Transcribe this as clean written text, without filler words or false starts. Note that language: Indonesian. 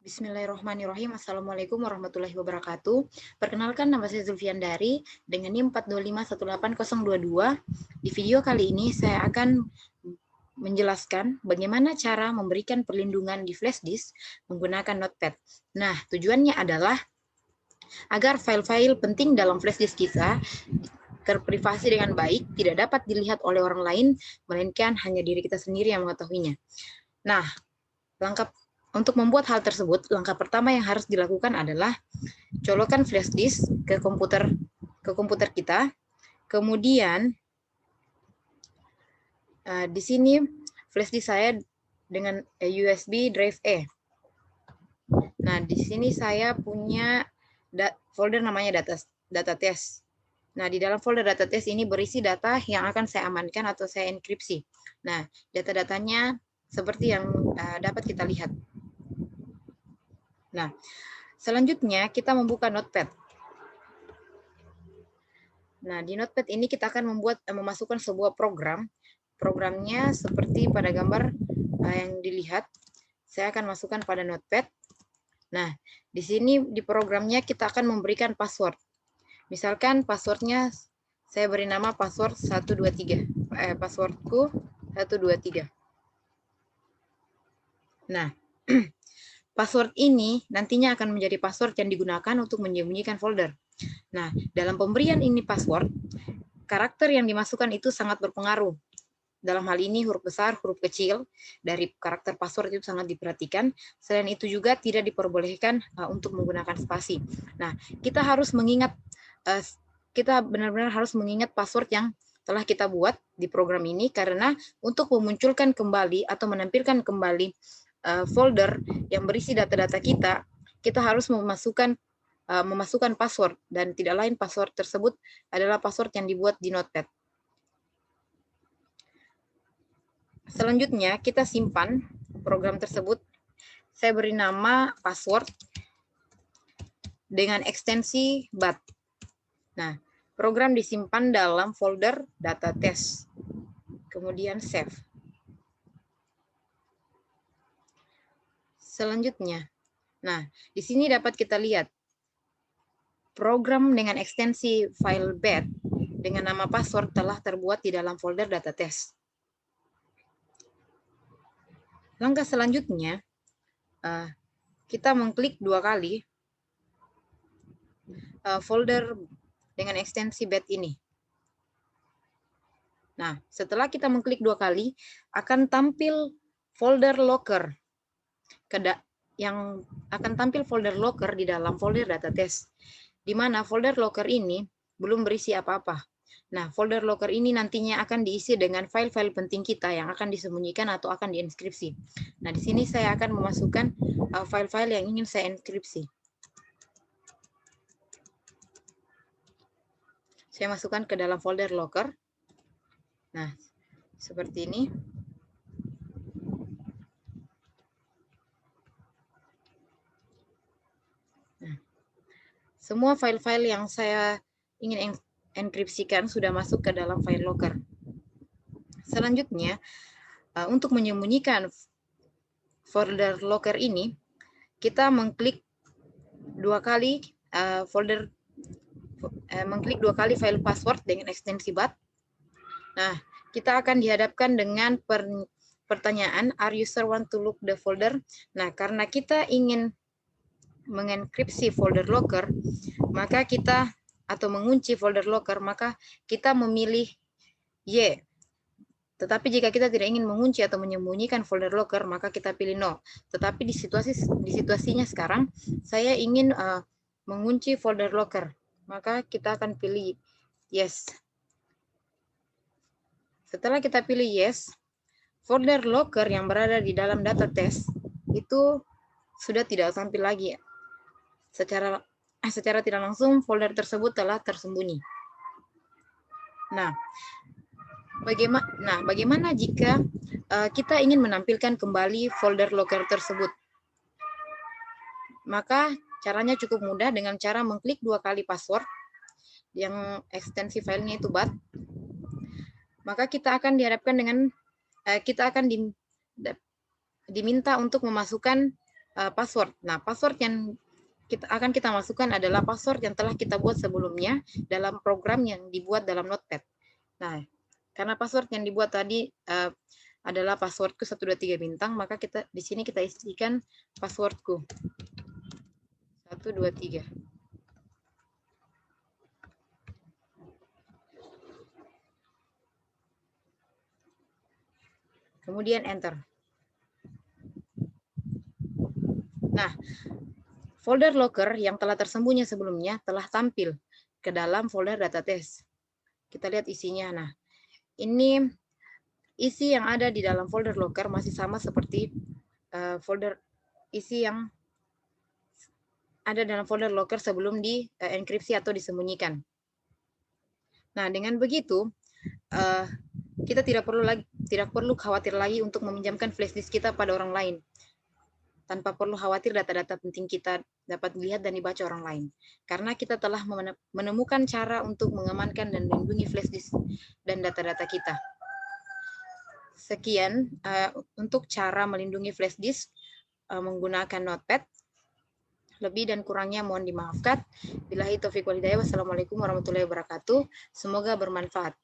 Bismillahirrahmanirrahim. Assalamualaikum warahmatullahi wabarakatuh. Perkenalkan, nama saya Zulfiandari dengan NIM 425180022. Di video kali ini saya akan menjelaskan bagaimana cara memberikan perlindungan di flash disk menggunakan Notepad. Nah, tujuannya adalah agar file-file penting dalam flash disk kita terprivasi dengan baik, tidak dapat dilihat oleh orang lain, melainkan hanya diri kita sendiri yang mengetahuinya. Nah, untuk membuat hal tersebut, langkah pertama yang harus dilakukan adalah colokan flash disk ke komputer kita. Kemudian di sini flash disk saya dengan USB drive E. Nah, di sini saya punya folder namanya data test. Nah, di dalam folder data test ini berisi data yang akan saya amankan atau saya enkripsi. Nah, data-datanya seperti yang dapat kita lihat. Nah, selanjutnya kita membuka Notepad. Nah, di Notepad ini kita akan memasukkan sebuah program. Programnya seperti pada gambar yang dilihat. Saya akan masukkan pada Notepad. Nah, di sini di programnya kita akan memberikan password. Misalkan passwordnya saya beri nama password 123. Passwordku 123. Nah, password ini nantinya akan menjadi password yang digunakan untuk menyembunyikan folder. Nah, dalam pemberian ini password, karakter yang dimasukkan itu sangat berpengaruh. Dalam hal ini huruf besar, huruf kecil, dari karakter password itu sangat diperhatikan. Selain itu juga tidak diperbolehkan untuk menggunakan spasi. Nah, kita harus mengingat, kita benar-benar harus mengingat password yang telah kita buat di program ini, karena untuk memunculkan kembali atau menampilkan kembali folder yang berisi data-data kita harus memasukkan password, dan tidak lain password tersebut adalah password yang dibuat di Notepad. Selanjutnya kita simpan program tersebut. Saya beri nama password dengan ekstensi BAT. Nah, program disimpan dalam folder data test. Kemudian save. Selanjutnya, nah, di sini dapat kita lihat program dengan ekstensi file BAT dengan nama password telah terbuat di dalam folder data test. Langkah selanjutnya, kita mengklik 2 kali folder dengan ekstensi BAT ini. Nah, setelah kita mengklik 2 kali, akan tampil folder locker. Yang akan tampil folder locker di dalam folder data test, di mana folder locker ini belum berisi apa-apa. Nah, folder locker ini nantinya akan diisi dengan file-file penting kita yang akan disembunyikan atau akan dienkripsi. Nah, di sini saya akan memasukkan file-file yang ingin saya enkripsi. Saya masukkan ke dalam folder locker. Nah, seperti ini. Nah, semua file-file yang saya ingin enkripsikan sudah masuk ke dalam file locker. Selanjutnya, untuk menyembunyikan folder locker ini, kita mengklik 2 kali mengklik 2 kali file password dengan ekstensi BAT. Nah, kita akan dihadapkan dengan pertanyaan, are you sure want to look the folder? Nah, karena kita ingin mengenkripsi folder locker, maka kita atau mengunci folder locker, maka kita memilih Y. Tetapi jika kita tidak ingin mengunci atau menyembunyikan folder locker, maka kita pilih no. Tetapi di situasinya sekarang, saya ingin mengunci folder locker, maka kita akan pilih yes. Setelah kita pilih yes, folder locker yang berada di dalam data test itu sudah tidak tampil lagi. Secara tidak langsung folder tersebut telah tersembunyi. Nah, bagaimana jika kita ingin menampilkan kembali folder locker tersebut? Maka caranya cukup mudah dengan cara mengklik 2 kali password yang ekstensi filenya itu BAT. Maka kita akan dihadapkan dengan kita akan diminta untuk memasukkan password. Nah, password yang kita masukkan adalah password yang telah kita buat sebelumnya dalam program yang dibuat dalam Notepad. Nah, karena password yang dibuat tadi adalah passwordku 123 bintang, maka kita di sini kita isikan passwordku 123. Kemudian enter. Nah, folder locker yang telah tersembunyi sebelumnya telah tampil ke dalam folder data test. Kita lihat isinya. Nah, ini isi yang ada di dalam folder locker masih sama seperti folder isi yang ada dalam folder locker sebelum di enkripsi atau disembunyikan. Nah, dengan begitu kita tidak perlu khawatir lagi untuk meminjamkan flash disk kita pada orang lain. Tanpa perlu khawatir data-data penting kita dapat dilihat dan dibaca orang lain. Karena kita telah menemukan cara untuk mengamankan dan melindungi flash disk dan data-data kita. Sekian untuk cara melindungi flash disk menggunakan Notepad. Lebih dan kurangnya mohon dimaafkan. Billahi taufiq wal hidayah. Wassalamualaikum warahmatullahi wabarakatuh. Semoga bermanfaat.